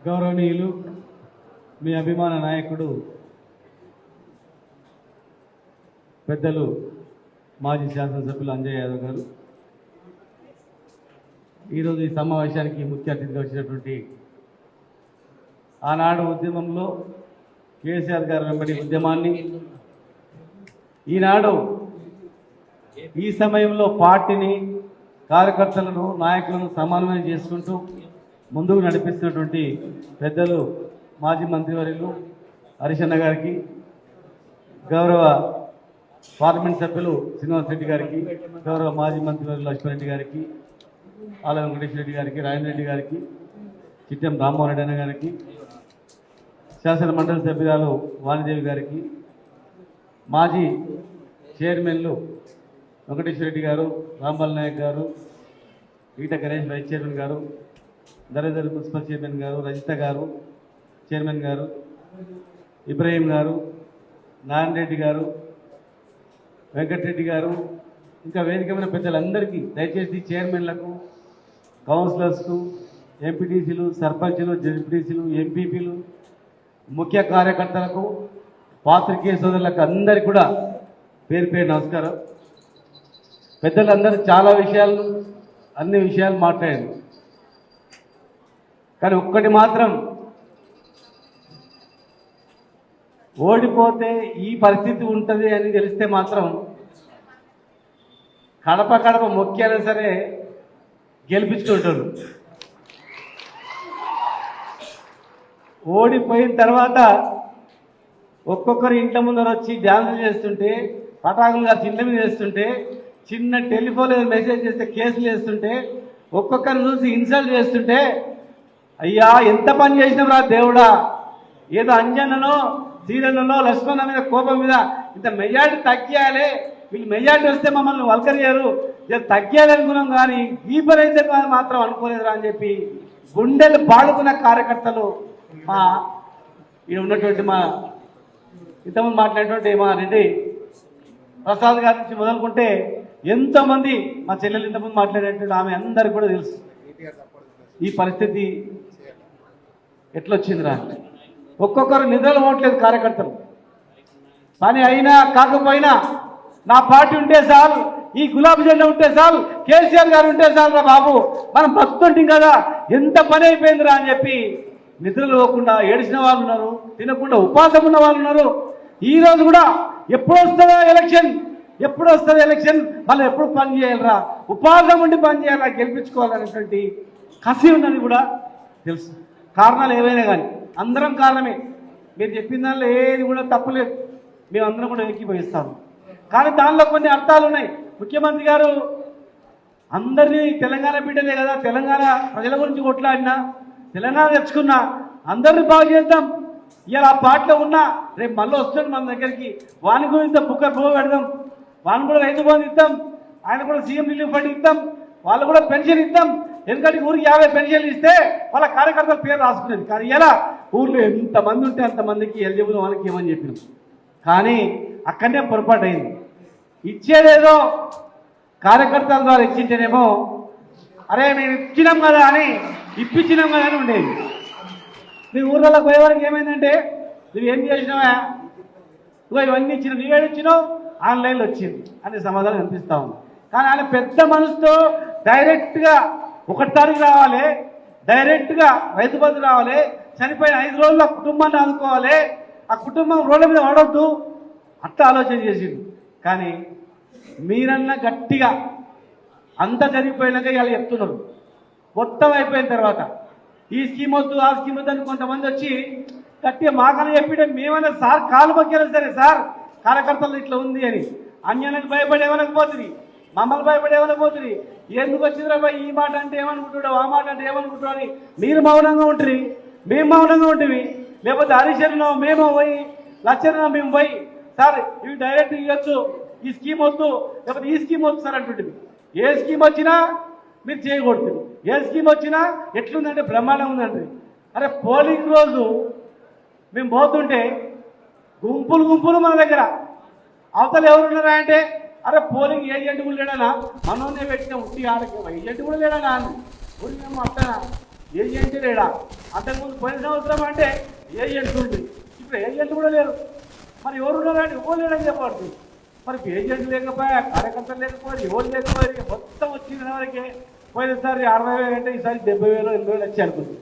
గౌరవనీయులు మీ అభిమాన నాయకుడు పెద్దలు మాజీ శాసనసభ్యులు అంజయ్ యాదవ్ గారు ఈరోజు ఈ సమావేశానికి ముఖ్య అతిథిగా వచ్చినటువంటి ఆనాడు ఉద్యమంలో కేసీఆర్ గారు వెంబడి ఉద్యమాన్ని ఈనాడు ఈ సమయంలో పార్టీని కార్యకర్తలను నాయకులను సమన్వయం చేసుకుంటూ ముందుకు నడిపిస్తున్నటువంటి పెద్దలు మాజీ మంత్రివర్యులు హరిశన్న గారికి, గౌరవ పార్లమెంట్ సభ్యులు శ్రీనివాస్ రెడ్డి గారికి, గౌరవ మాజీ మంత్రివర్యులు లక్ష్మణరెడ్డి గారికి, ఆల వెంకటేశ్వర రెడ్డి గారికి, రాజేంద్ర రెడ్డి గారికి, చిట్టెం రామ్మోహన్ రెడ్డి అన్న గారికి, శాసన మండలి సభ్యురాలు వాణిదేవి గారికి, మాజీ చైర్మన్లు వెంకటేశ్వర రెడ్డి గారు, రాంబాల్ నాయక్ గారు, ఈట గణేష్ వైస్ చైర్మన్ గారు, దరేదర్ మున్సిపల్ చైర్మన్ గారు, రజిత గారు చైర్మన్ గారు, ఇబ్రహీం గారు, నారాయణ రెడ్డి గారు, వెంకటరెడ్డి గారు, ఇంకా వేదికమైన పెద్దలందరికీ, దయచేసి చైర్మన్లకు, కౌన్సిలర్స్కు, ఎంపీటీసీలు, సర్పంచులు, జెడ్పీటీసీలు, ఎంపీపీలు, ముఖ్య కార్యకర్తలకు, పాత్రికేయ సోదరులకు అందరికీ కూడా పేరు పేరు నమస్కారం. పెద్దలందరూ చాలా విషయాలు, అన్ని విషయాలు మాట్లాడారు. కానీ ఒక్కటి మాత్రం, ఓడిపోతే ఈ పరిస్థితి ఉంటుంది అని తెలిస్తే మాత్రం కడప కడప మొక్కినా సరే గెలిపించుకుంటారు. ఓడిపోయిన తర్వాత ఒక్కొక్కరు ఇంట్ల ముందర వచ్చి డ్యాన్సులు చేస్తుంటే, పటాకులుగా చిన్న మీద వేస్తుంటే, చిన్న టెలిఫోన్ మెసేజ్ చేస్తే కేసులు వేస్తుంటే, ఒక్కొక్కరిని చూసి ఇన్సల్ట్ చేస్తుంటే, అయ్యా ఎంత పని చేసినాం రా దేవుడా, ఏదో అంజనలో సీరన్నలో లక్ష్మణ మీద కోపం మీద ఇంత మెజార్టీ తగ్గియాలి, వీళ్ళు మెజార్టీ వస్తే మమ్మల్ని వల్కరియారు, తగ్గియాలి అనుకున్నాం, కానీ వీపరైతే మాత్రం అనుకోలేదురా అని చెప్పి గుండెలు బాడుకున్న కార్యకర్తలు మా ఇక్కడ ఉన్నటువంటి మా ఇంతకుముందు మాట్లాడినటువంటి మా రెడ్డి ప్రసాద్ గారి నుంచి మొదలుకుంటే ఎంతోమంది, మా చెల్లెలు ఇంతకుముందు మాట్లాడేటువంటి ఆమె అందరికి కూడా తెలుసు ఈ పరిస్థితి ఎట్లొచ్చిందిరా. ఒక్కొక్కరు నిద్రలు పోవట్లేదు కార్యకర్తలు. పని అయినా కాకపోయినా నా పార్టీ ఉంటే చాలు, ఈ గులాబీ జెండా ఉంటే చాలు, కేసీఆర్ గారు ఉంటే చాలు రా బాబు, మనం బతుకుంటాం కదా, ఎంత పని అయిపోయిందిరా అని చెప్పి నిద్రలు పోకుండా ఏడిచిన వాళ్ళు ఉన్నారు, తినకుండా ఉపవాసం ఉన్న వాళ్ళు ఉన్నారు. ఈ రోజు కూడా ఎప్పుడు వస్తుందా ఎలక్షన్, ఎప్పుడు వస్తుంది ఎలక్షన్, మళ్ళీ ఎప్పుడు పని చేయాలరా, ఉపవాసం ఉండి పని చేయాలా, గెలిపించుకోవాలనేటువంటి కసి ఉన్నది కూడా తెలుసు. కారణాలు ఏవైనా కానీ అందరం కారణమే, మీరు చెప్పిన దానిలో ఏది కూడా తప్పులేదు, మేమందరం కూడా ఎక్కిపోయిస్తాము. కానీ దానిలో కొన్ని అర్థాలు ఉన్నాయి. ముఖ్యమంత్రి గారు అందరినీ తెలంగాణ బిడ్డలే కదా, తెలంగాణ ప్రజల గురించి కొట్లాడినా, తెలంగాణ తెచ్చుకున్నా, అందరినీ బాగు చేద్దాం, ఇలా ఆ పార్టీలో ఉన్నా రేపు మళ్ళీ వస్తుంది మన దగ్గరికి, వాని గురించి బుక్క పువ్వు పెడదాం, వాని కూడా రైతు బంధు ఇద్దాం, ఆయన కూడా సీఎం రిలీఫ్ ఫండ్ ఇద్దాం, వాళ్ళు కూడా పెన్షన్ ఇద్దాం. ఎందుకంటే ఊరికి 50 పెన్షన్లు ఇస్తే వాళ్ళ కార్యకర్తల పేరు రాసుకునేది. కానీ ఇలా ఊళ్ళో ఎంతమంది ఉంటే అంతమందికి ఎలిజిబుల్ వాళ్ళకి ఏమని చెప్పినాం. కానీ అక్కడనే పొరపాటు అయింది. ఇచ్చేదేదో కార్యకర్తల ద్వారా ఇచ్చింటేనేమో అరే మేము ఇచ్చినాం కదా అని, ఇప్పించినాం కదా అని ఉండేది. నీ ఊర్లలోకి పోయేవారికి ఏమైందంటే, నువ్వేం చేసినావా, నువ్వు ఇవన్నీ ఇచ్చినావు, నువ్వేడు ఇచ్చినావు, ఆన్లైన్లో వచ్చింది అనే సమాధానం అనిపిస్తూ ఉంది. కానీ ఆయన పెద్ద మనసుతో డైరెక్ట్గా 1 తారీఖు రావాలి, డైరెక్ట్గా రైతు బంధు రావాలి, చనిపోయిన 5 రోజులు ఆ కుటుంబాన్ని ఆదుకోవాలి, ఆ కుటుంబం రోడ్ల మీద పడవద్దు, అట్లా ఆలోచన చేసింది. కానీ మీరన్నా గట్టిగా అంత జరిగిపోయినాక ఇలా చెప్తున్నారు. మొత్తం అయిపోయిన తర్వాత ఈ స్కీమ్ వద్దు, ఆ స్కీమ్ వద్దు అని కొంతమంది వచ్చి గట్టిగా మాకన్నా చెప్పింటే మేమన్నా సార్ కాలు మొక్కేలా సరే సార్ కార్యకర్తలు ఇట్లా ఉంది అని, అన్యానికి భయపడి ఏమనకపోతుంది, మమ్మల్ని భయపడి ఏమనకపోతుంది, ఎందుకు వచ్చిందిరా బాయ్ ఈ మాట అంటే ఏమనుకుంటున్నావు, ఆ మాట అంటే ఏమనుకుంటున్నావు అని మీరు మౌనంగా ఉంటుంది, మేము మౌనంగా ఉంటుంది. లేకపోతే హరిశరణం మేము పోయి, లక్షణం మేము పోయి, సార్ ఇవి డైరెక్ట్ ఇవ్వచ్చు, ఈ స్కీమ్ వద్దు, లేకపోతే ఈ స్కీమ్ వద్దు సార్ అంటుంటుంది. ఏ స్కీమ్ వచ్చినా మీరు చేయకూడదు, ఏ స్కీమ్ వచ్చినా ఎట్లుందంటే బ్రహ్మాండంగా ఉందండి. అరే పోలింగ్ రోజు మేము పోతుంటే గుంపులు గుంపులు మన దగ్గర, అవతల ఎవరున్నారా అంటే అరే పోలింగ్ ఏజెంట్ కూడా లేడనా, మనోనే పెట్టిన ఉట్టి ఆడకి ఏజెంట్ కూడా లేడనా అని ఊరి మేము అట్లా ఏజెంట్ లేడా? అంతకుముందు పోయిన సంవత్సరం అంటే ఏజెంట్ ఉంది, ఇప్పుడు ఏజెంట్ కూడా లేరు. మరి ఎవరు ఉన్నారంటే ఎవరు లేరని చెప్పబడుతుంది. మరి ఏజెంట్ లేకపోయా, కార్యకర్తలు లేకపోయారు, ఎవరు లేకపోయారు, మొత్తం వచ్చిన వరకే పోయినసారి 60,000 అంటే ఈసారి 70,000 80,000 వచ్చి అనుకుంది.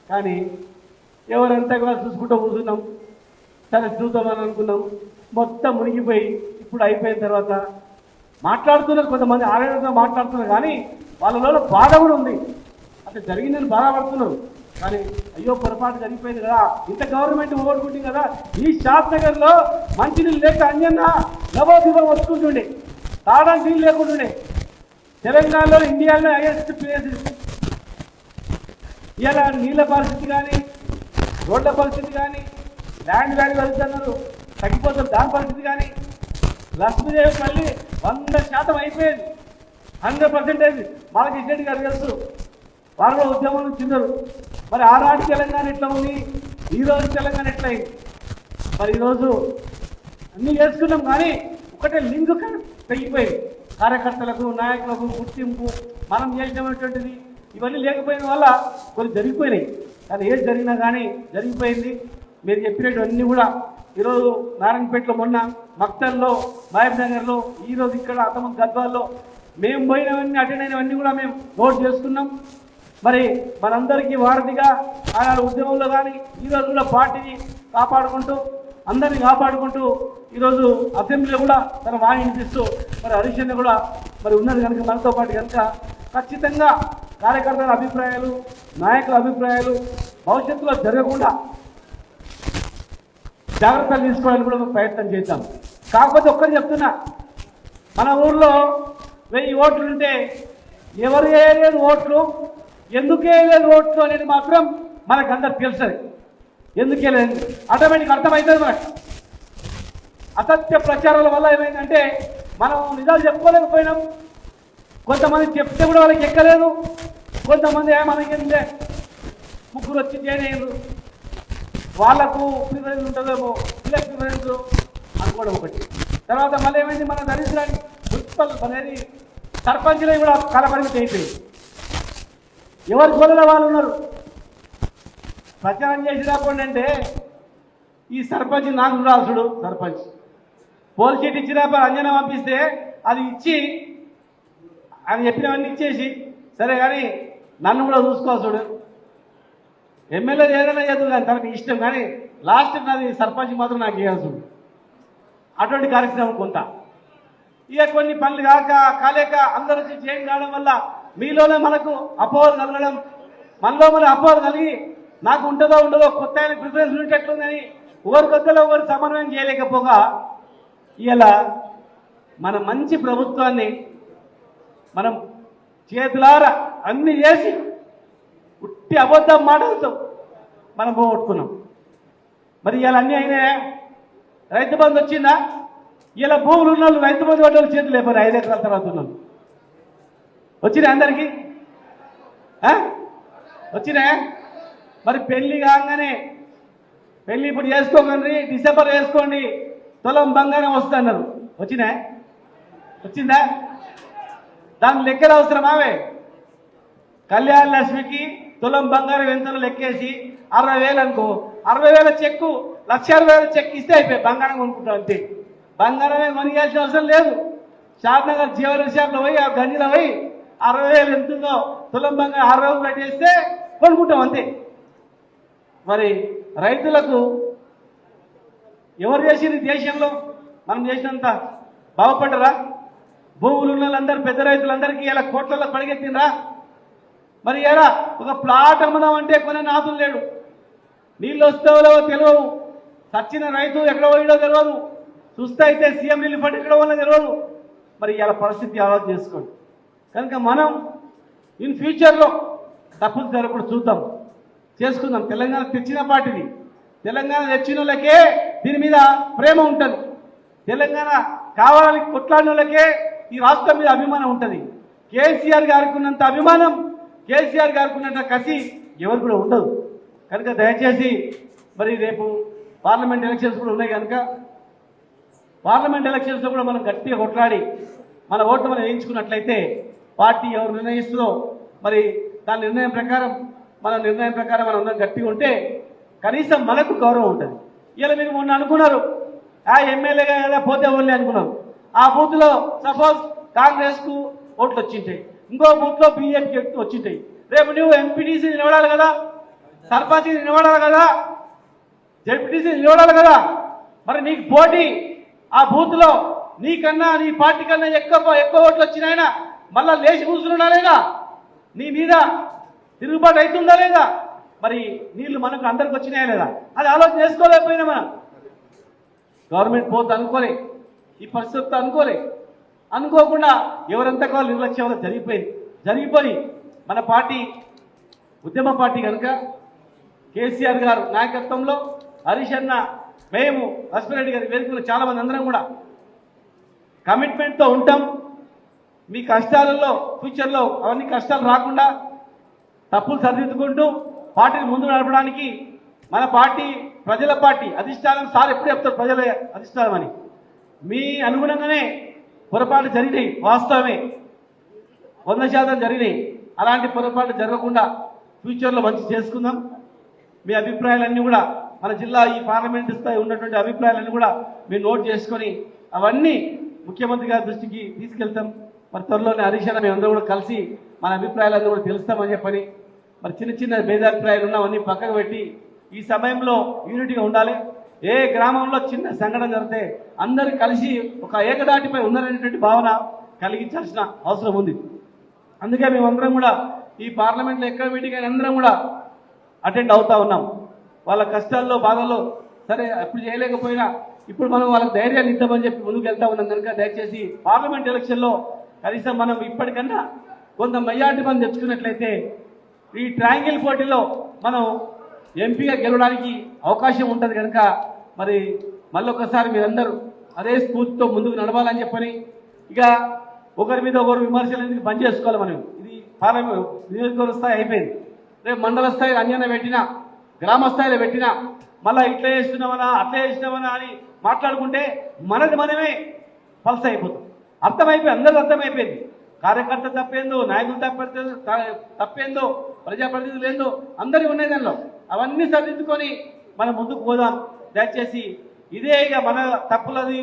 కానీ ఎవరంతా కూడా చూసుకుంటూ కూర్చున్నాం, సరే చూద్దామని అనుకున్నాం, మొత్తం మునిగిపోయి ఇప్పుడు అయిపోయిన తర్వాత మాట్లాడుతున్నారు, కొంతమంది ఆవేదనతో మాట్లాడుతున్నారు. కానీ వాళ్ళలో బాధ కూడా ఉంది, అంటే జరిగిందని బాధపడుతున్నారు. కానీ అయ్యో పొరపాటు జరిగిపోయింది కదా, ఇంత గవర్నమెంట్ ఓడుకుంటుంది కదా, ఈ షాద్ నగర్లో మంచినీళ్ళు లేక అంజన్న లవోదివం వస్తుంటుండే, తాగడానికి నీళ్ళు లేకుంటుండే. తెలంగాణలో ఇండియాలో హైయెస్ట్ ప్లేస్. ఇలా నీళ్ళ పరిస్థితి కానీ, రోడ్ల పరిస్థితి కానీ, ల్యాండ్ వాల్యూ వెళ్తున్నారు తగ్గిపోతుంది, దాని పరిస్థితి కానీ, లక్ష్మీదేవి మళ్ళీ 100% అయిపోయింది, 100%. మనకి ఇచ్చేటి గారు తెలుసు, వాళ్ళు ఉద్యమం చిన్నారు. మరి ఆనాటి తెలంగాణ ఎట్లా ఉంది, ఈరోజు తెలంగాణ ఎట్లా అయింది? మరి ఈరోజు అన్నీ చేసుకున్నాం, కానీ ఒకటే లింక్ తగ్గిపోయింది. కార్యకర్తలకు, నాయకులకు గుర్తింపు మనం చేసినటువంటిది ఇవన్నీ లేకపోయిన వల్ల కొన్ని జరిగిపోయినాయి. కానీ ఏది జరిగినా కానీ జరిగిపోయింది. మీరు చెప్పినటువన్నీ కూడా ఈరోజు నారాయణపేటలో, మొన్న మక్తల్లో, మహబూబ్ నగర్లో, ఈరోజు ఇక్కడ అంతమంది గద్వాల్లో మేము పోయినవన్నీ అటెండ్ అయినవన్నీ కూడా మేము నోట్ చేసుకున్నాం. మరి మనందరికీ వారధిగా ఆనాడు ఉద్యమంలో కానీ ఈరోజు కూడా పార్టీని కాపాడుకుంటూ, అందరినీ కాపాడుకుంటూ ఈరోజు అసెంబ్లీలో కూడా తన వాణి వినిపిస్తూ మరి హరీష్ కూడా మరి ఉన్నది కనుక మనతో పాటు కనుక ఖచ్చితంగా కార్యకర్తల అభిప్రాయాలు, నాయకుల అభిప్రాయాలు భవిష్యత్తులో జరగకుండా జాగ్రత్తలు తీసుకోవడానికి కూడా ప్రయత్నం చేద్దాం. కాకపోతే ఒక్కటి చెప్తున్నా, మన ఊర్లో 1000 ఓట్లు ఉంటే ఎవరు వేయలేదు ఓట్లు, ఎందుకు వేయలేదు ఓట్లు అనేది మాత్రం మనకు అందరికి తెలుస్తుంది. ఎందుకు వేయలేదు ఆటోమేటిక్ అర్థమవుతుంది మనకు. అసత్య ప్రచారాల వల్ల ఏమైందంటే మనం నిజాలు చెప్పుకోలేకపోయినాం. కొంతమంది చెప్తే కూడా వాళ్ళకి ఎక్కలేదు, కొంతమంది మనకేంటే ముగ్గురు వచ్చి జాయిన్ అయ్యారు, వాళ్ళకు ప్రిఫరెన్స్ ఉంటుందేమో, వీళ్ళకి ప్రిఫరెన్స్ అనుకోవడం ఒకటి. తర్వాత మళ్ళీ ఏమైంది, మన దరిద్రాన్ని మున్సిపల్ అనేది సర్పంచ్లో కూడా కాలపరిమితి అయిపోయింది. ఎవరు గోలలో వాళ్ళు ఉన్నారు. ప్రచారం చేసి రాకుండా అంటే ఈ సర్పంచ్ నాకు రాసుడు, సర్పంచ్ పోల్ షీట్ ఇచ్చినా అంజనా పంపిస్తే అది ఇచ్చి ఆయన చెప్పినవన్నీ ఇచ్చేసి సరే కానీ నన్ను కూడా చూసుకోవాల్సుడు. ఎమ్మెల్యే ఏదైనా చేద్దు కానీ తనకి ఇష్టం, కానీ లాస్ట్ నాది సర్పంచ్ మాత్రం నాకు ఇవ్వాల్సింది. అటువంటి కార్యక్రమం కొంత ఇక కొన్ని పనులు కాలేక అందరూ చేంజ్ కావడం వల్ల మీలోనే మనకు అపోహలు కలగడం, మనలో మన అపోహలు కలిగి నాకు ఉంటుందో ఉండదో, కొత్త ఆయన ప్రిఫరెన్స్ ఉండేటట్లుందని ఒకరి కొత్తలో ఒకరు సమన్వయం చేయలేకపోగా ఇలా మన మంచి ప్రభుత్వాన్ని మనం చేతులారా అన్ని చేసి ఉట్టి అబద్ధం మాటలతో మనం పోగొట్టుకున్నాం. మరి ఇలా అన్నీ అయినాయా? రైతు బంధు వచ్చిందా? ఇలా భూములు ఉన్న వాళ్ళు రైతు బంధు పడ్డ వాళ్ళు చేతులు లేపారు. 5 ఎకరాల తర్వాత ఉన్నాను వచ్చినాయి అందరికీ వచ్చినాయా? మరి పెళ్లి కాగానే పెళ్లి ఇప్పుడు చేసుకోకండి, డిసెంబర్ వేసుకోండి, తులం బంగారం వస్తున్నారు, వచ్చినాయా? వచ్చిందా? దాని లెక్కలు అవసరమావే? కళ్యాణ లక్ష్మికి తులం బంగారం ఎంతలో లెక్కేసి 60,000 అనుకో, 60,000 చెక్కు 1,60,000 చెక్ ఇస్తే అయిపోయి బంగారం కొనుక్కుంటాం అంతే. బంగారమే కొనియాల్సిన అవసరం లేదు. షాద్ నగర్ జ్యువెలరీ షాప్లో పోయి ఆ గంజిలో పోయి 60,000 ఎంతుందో తులం బంగారం 60,000 పెట్టేస్తే కొనుక్కుంటాం అంతే. మరి రైతులకు ఎవరు చేసింది దేశంలో? మనం చేసినంత బాగుపడ్డరా? భూములు ఉన్న వాళ్ళందరూ పెద్ద రైతులందరికీ ఇలా కోట్లలో పడిగెత్తిండ్రా? మరి ఎలా ఒక ప్లాట్ అమ్మదామంటే కొనే నాతులు లేడు, నీళ్ళు వస్తావో తెలియవు, సచ్చిన రైతు ఎక్కడ పోయిడో తెలియదు, చూస్తే అయితే సీఎం రిలీఫ్ ఫండ్ ఎక్కడ వల్ల తెలియదు. మరి ఇలా పరిస్థితి ఆలోచన చేసుకోండి. కనుక మనం ఇన్ ఫ్యూచర్లో తప్పులు జరగకుండా చూద్దాం, చేసుకుందాం. తెలంగాణ తెచ్చిన పార్టీని, తెలంగాణ తెచ్చిన వాళ్ళకే దీని మీద ప్రేమ ఉంటుంది. తెలంగాణ కావాలని కొట్లాడిన వాళ్ళకే ఈ రాష్ట్రం మీద అభిమానం ఉంటుంది. కేసీఆర్ గారికి ఉన్నంత అభిమానం, కేసీఆర్ గారికి ఉన్నంత కసి ఎవరు కూడా ఉండదు. కనుక దయచేసి మరి రేపు పార్లమెంట్ ఎలక్షన్స్ కూడా ఉన్నాయి కనుక పార్లమెంట్ ఎలక్షన్స్లో కూడా మనం గట్టిగా కొట్లాడి మన ఓట్లు మనం వేయించుకున్నట్లయితే పార్టీ ఎవరు నిర్ణయిస్తుందో మరి దాని నిర్ణయం ప్రకారం మన నిర్ణయం ప్రకారం మనం అందరం గట్టిగా ఉంటే కనీసం మనకు గౌరవం ఉంటుంది. ఇలా మీరు మొన్న అనుకున్నారు ఎమ్మెల్యేగా కదా పోతే ఓన్లీ అనుకున్నారు. ఆ బూత్లో సపోజ్ కాంగ్రెస్కు ఓట్లు వచ్చింటాయి, ఇంకో బూత్లో బీజేపీకి వచ్చింటాయి. రేపు నువ్వు ఎంపీటీసీ నిలబడాలి కదా, సర్పంచ్ నిలబడాలి కదా, జెడ్పీటీసీ నిలబడాలి కదా. మరి నీకు పోటీ ఆ బూత్లో నీకన్నా నీ పార్టీ కన్నా ఎక్కువ ఓట్లు వచ్చినాయినా మళ్ళా లేచి కూర్చున్నా లేదా, నీ మీద తిరుగుబాటు అవుతుందా లేదా, మరి నీళ్లు మనకు అందరికి వచ్చినాయా లేదా, అది ఆలోచన చేసుకోలేకపోయినా మనం. గవర్నమెంట్ పోతే అనుకోలే, ఈ పరిస్థితి అనుకోకుండా ఎవరంతా కావాలి నిర్లక్ష్యంలో జరిగిపోయి మన పార్టీ ఉద్యమ పార్టీ కనుక కేసీఆర్ గారు నాయకత్వంలో హరీష్ అన్న, మేము లక్ష్మీరెడ్డి గారి వేదికలో చాలామంది అందరం కూడా కమిట్మెంట్తో ఉంటాం. మీ కష్టాలలో ఫ్యూచర్లో అవన్నీ కష్టాలు రాకుండా తప్పులు సరిదిద్దుకుంటూ పార్టీని ముందు నడపడానికి మన పార్టీ ప్రజల పార్టీ అధిష్టానం. సార్ ఎప్పుడు చెప్తారు ప్రజల అధిష్టానం అని. మీ అనుగుణంగానే పొరపాటు జరిగినాయి, వాస్తవమే 100% జరిగినాయి. అలాంటి పొరపాటు జరగకుండా ఫ్యూచర్లో మంచి చేసుకుందాం. మీ అభిప్రాయాలన్నీ కూడా మన జిల్లా ఈ పార్లమెంట్ స్థాయి ఉన్నటువంటి అభిప్రాయాలన్నీ కూడా మీరు నోట్ చేసుకొని అవన్నీ ముఖ్యమంత్రి గారి దృష్టికి తీసుకెళ్తాం. మరి త్వరలోనే హరీష్ అన్న మేమందరూ కూడా కలిసి మన అభిప్రాయాలన్నీ కూడా తెలుస్తామని చెప్పని, మరి చిన్న భేదాభిప్రాయాలు ఉన్నవన్నీ పక్కకు పెట్టి ఈ సమయంలో యూనిటీగా ఉండాలి. ఏ గ్రామంలో చిన్న సంఘటన జరిగితే అందరూ కలిసి ఒక ఏకదాటిపై ఉన్నారనేటువంటి భావన కలిగించాల్సిన అవసరం ఉంది. అందుకే మేమందరం కూడా ఈ పార్లమెంట్లో ఎక్కడ మీటింగ్ అయినా అందరం కూడా అటెండ్ అవుతా ఉన్నాం. వాళ్ళ కష్టాల్లో బాధల్లో సరే అప్పుడు చేయలేకపోయినా ఇప్పుడు మనం వాళ్ళకి ధైర్యాన్ని ఇద్దామని చెప్పి ముందుకు వెళ్తా ఉన్నాం. కనుక దయచేసి పార్లమెంట్ ఎలక్షన్లో కనీసం మనం ఇప్పటికన్నా కొంత మెజార్టీ మంది తెచ్చుకున్నట్లయితే ఈ ట్రయాంగిల్ పోటీలో మనం ఎంపీగా గెలవడానికి అవకాశం ఉంటుంది. కనుక మరి మళ్ళొకసారి మీరందరూ అదే స్ఫూర్తితో ముందుకు నడవాలని చెప్పని, ఇక ఒకరి మీద ఒకరు విమర్శలు ఎందుకు బంద్ చేసుకోవాలి. మనం ఇది పార్లమెంట్ నియోజకవర్గ స్థాయి అయిపోయింది. రేపు మండల స్థాయిలో అన్యాయం పెట్టినా, గ్రామ స్థాయిలో పెట్టినా మళ్ళీ ఇట్లా చేస్తున్నామనా అట్లా చేస్తున్నామనా అని మాట్లాడుకుంటే మనది మనమే పల్స్ అయిపోతుంది. అందరూ అర్థమైపోయింది. కార్యకర్త తప్పేందో, నాయకులు తప్పేందో, ప్రజాప్రతినిధులు ఏందో అందరికీ ఉన్నాయి దానిలో. అవన్నీ సరిదిద్దుకొని మనం ముందుకు పోదాం. దయచేసి ఇదే ఇక మన తప్పులది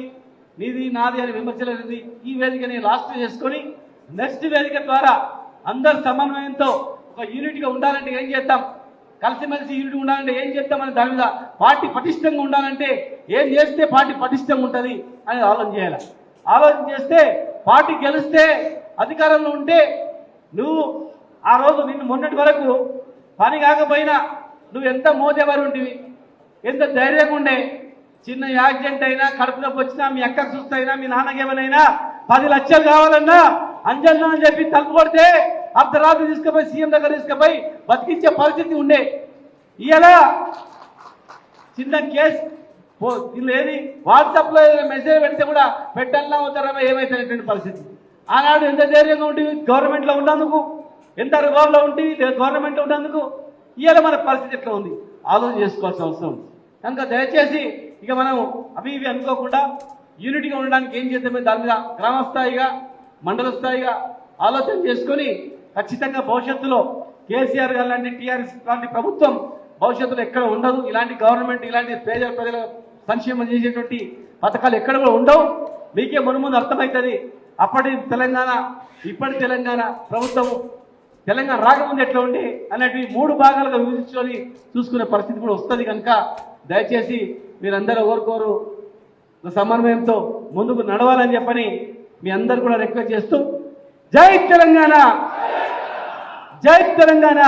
నీది నాది అని విమర్శలది ఈ వేదికని లాస్ట్ చేసుకొని నెక్స్ట్ వేదిక ద్వారా అందరు సమన్వయంతో ఒక యూనిట్గా ఉండాలంటే ఏం చేద్దాం, కలిసిమెలిసి యూనిట్ ఉండాలంటే ఏం చేద్దామని దాని మీద పార్టీ పటిష్టంగా ఉండాలంటే ఏం చేస్తే పార్టీ పటిష్టంగా ఉంటుంది అనేది ఆలోచన చేయాలి. ఆలోచన చేస్తే పార్టీ గెలిస్తే అధికారంలో ఉంటే నువ్వు ఆ రోజు నిన్ను మొన్నటి వరకు పని కాకపోయినా నువ్వు ఎంత మోదేవారు ఉంటివి, ఎంత ధైర్యంగా ఉండే. చిన్న యాక్సిడెంట్ అయినా, కడుపు నొప్పి వచ్చినా, మీ అక్కకు చూస్తైనా, మీ నాన్నకేమైనా 10 లక్షలు కావాలన్నా అంజల్నా అని చెప్పి తలుపు కొడితే అర్ధరాత్రి తీసుకుపోయి సీఎం దగ్గర తీసుకుపోయి బతికించే పరిస్థితి ఉండే. ఇలా చిన్న కేసు ఏది వాట్సాప్లో మెసేజ్ పెడితే కూడా పెట్టాలన్నా అవుతారా ఏమైతే పరిస్థితి. ఆనాడు ఎంత ధైర్యంగా ఉంటుంది గవర్నమెంట్లో ఉన్నందుకు, ఎంత అనుభవంలో ఉంటుంది గవర్నమెంట్లో ఉన్నందుకు. ఇవాళ మన పరిస్థితి ఎట్లా ఉంది ఆలోచన చేసుకోవాల్సిన అవసరం ఉంది. కనుక దయచేసి ఇక మనం అవి ఇవి అనుకోకుండా యూనిటీగా ఉండడానికి ఏం చేద్దామే దాని మీద గ్రామ స్థాయిగా, మండల స్థాయిగా ఆలోచన చేసుకొని ఖచ్చితంగా భవిష్యత్తులో కేసీఆర్ గారు లాంటి టీఆర్ఎస్ లాంటి ప్రభుత్వం భవిష్యత్తులో ఎక్కడ ఉండదు. ఇలాంటి గవర్నమెంట్ ఇలాంటి ప్రజల సంక్షేమం చేసేటువంటి పథకాలు ఎక్కడ కూడా ఉండవు. మీకే మునుముందు అర్థమవుతుంది. అప్పటి తెలంగాణ ఇప్పటి తెలంగాణ ప్రభుత్వం తెలంగాణ రాకముందు ఎట్లా ఉండే అనేటివి 3 భాగాలుగా విభజించుకొని చూసుకునే పరిస్థితి కూడా వస్తుంది. కనుక దయచేసి మీరందరూ ఒకరికొరు సమన్వయంతో ముందుకు నడవాలని చెప్పని మీ అందరు కూడా రిక్వెస్ట్ చేస్తూ జై తెలంగాణ, జై తెలంగాణ.